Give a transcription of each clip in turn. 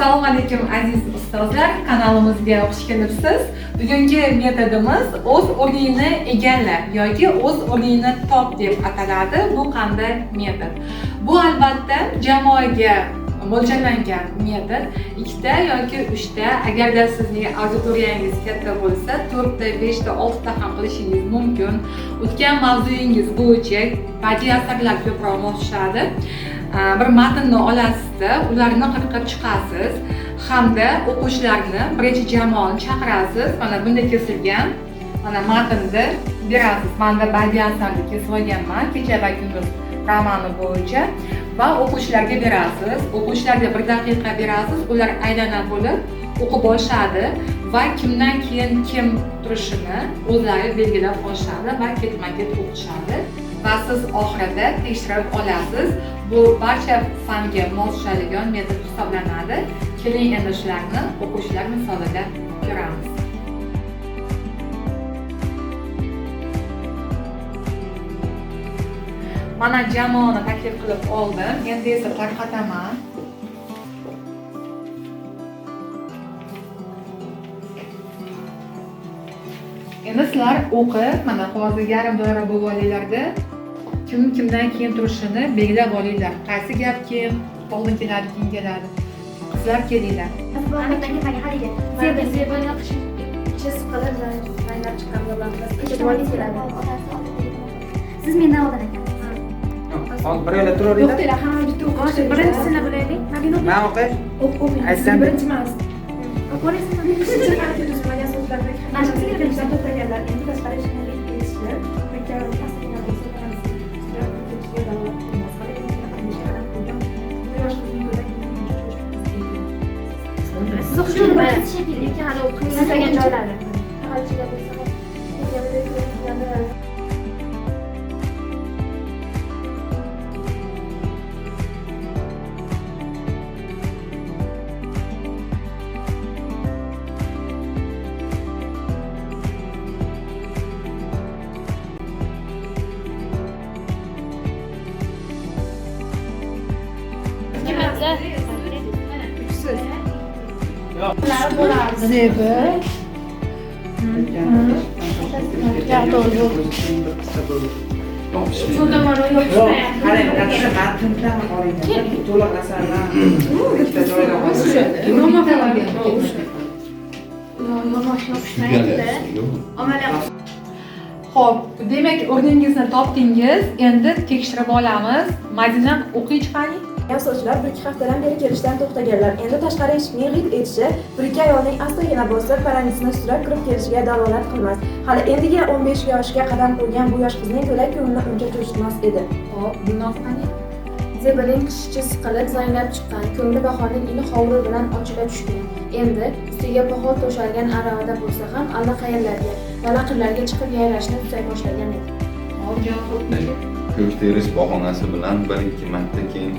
Assalomu alaykum aziz ustozlar, kanalimizga xush kelibsiz. Bugungi metodimiz o'z o'rnini egalla yoki o'z o'rnini top deb ataladi. Bu qanday metod? Bu albatta jamoaga mo'ljallangan metod. 2 ta yoki 3 ta, agarda sizning auditoriyangiz katta bo'lsa, 4 ta, 5 ta, 6 ta ham qilishingiz mumkin. O'tgan mavzuyingiz bo'yicha badiiy asarlar ko'proq moslashadi. Bir matnni olasizda, ularni qirqib chiqasiz hamda o'quvchilarni birinchi jamoani chaqirasiz. Mana bunda kesilgan, mana matnni berasiz. Menda badiiy asarni kesib olganman, kecha va kunduz romani bo'yicha va o'quvchilarga berasiz. O'quvchilarga 1 daqiqa berasiz, ular aylana bo'lib o'qib olishadi va kimdan keyin kim turishini o'zlari belgilab olishadi va ketma-ket o'qishadi. Va siz oxirida tekshirib olasiz. Bu barcha fanga mos tushadigan metod hisoblanadi. Keling endi shularni o'quvchilar misolida ko'ramiz. Mana jamoani taklif qilib oldim. Endi esa tarqataman. Endi sizlar o'qib, mana hozir yarim doira bo'lib olinglarda, kimdan keyin turishini belgilab olinglar. Qaysi gap kim oldin keladi, keyin keladi. Qizlar kelinglar. Siz mendan oldin ekansiz. Hozir bir yo'la turaveringlar. To'xtanglar, hamma bitta o'qish. Birinchisini bilaylik. Men o'qiy. O'qing. Aytsam birinchi emas. O'qorasizmi? Tuzilmagan so'zlarni mashqlarga to'xtaganlar. Endi tashqari ishlarga ketishlar. Siz o'qishni bilasiz shekilli, lekin hali o'qimagan joylari. Zebi. Qarang, qanaqa matndan olingan to'liq asardan bitta joydan Xo'p, demak o'rningizni topdingiz. Endi tekshirib olamiz. Madina, o'qiy chiqaring. Yo'lovchilar 1-2 haftadan beri kelishdan to'xtaganlar. Endi tashqari eshikning g'it etishi 1-2 ayolning astagina bosib, paranjisini sudrab kirib kelishiga dalolat qilmas. Hali endiga 15 yoshga qadam qo'ygan bu yosh qizning ko'ylak ko'nglini uncha cho'chitmas edi. Xo'p, Gulnoz qani? Zebining qishichi siqilib, zanglab chiqqan, ko'ngli bahorning uni hovuri bilan ochila tushgan. Endi ustiga bahor to'shalgan aravada bo'lsa ham allaqayerlarga, dalaqirlarga chiqib yayrashni tusay boshlagan edi. Hop, javob o'qing. Go'sht terish bahonasi bilan 1-2 marta keyin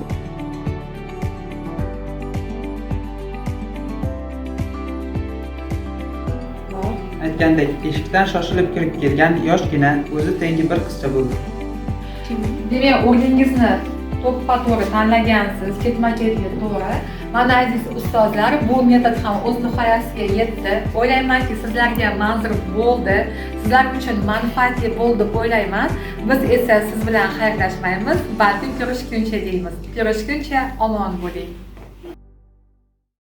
aytgandek eshikdan shoshilib kirib kelgan yoshgina o'zi tengi bir qizcha bo'ldi. Demak, o'rningizni to'ppa-to'g'ri tanlagansiz, ketma-ketga to'g'ri. Mana aziz ustozlar, bu metod ham o'z nihoyasiga yetdi. O'ylaymanki, sizlarga manzur bo'ldi, sizlar uchun manfaatli bo'ldi deb o'ylayman. Biz esa siz bilan xayrlashmaymiz, balki ko'rishguncha deymiz. Ko'rishguncha omon bo'ling.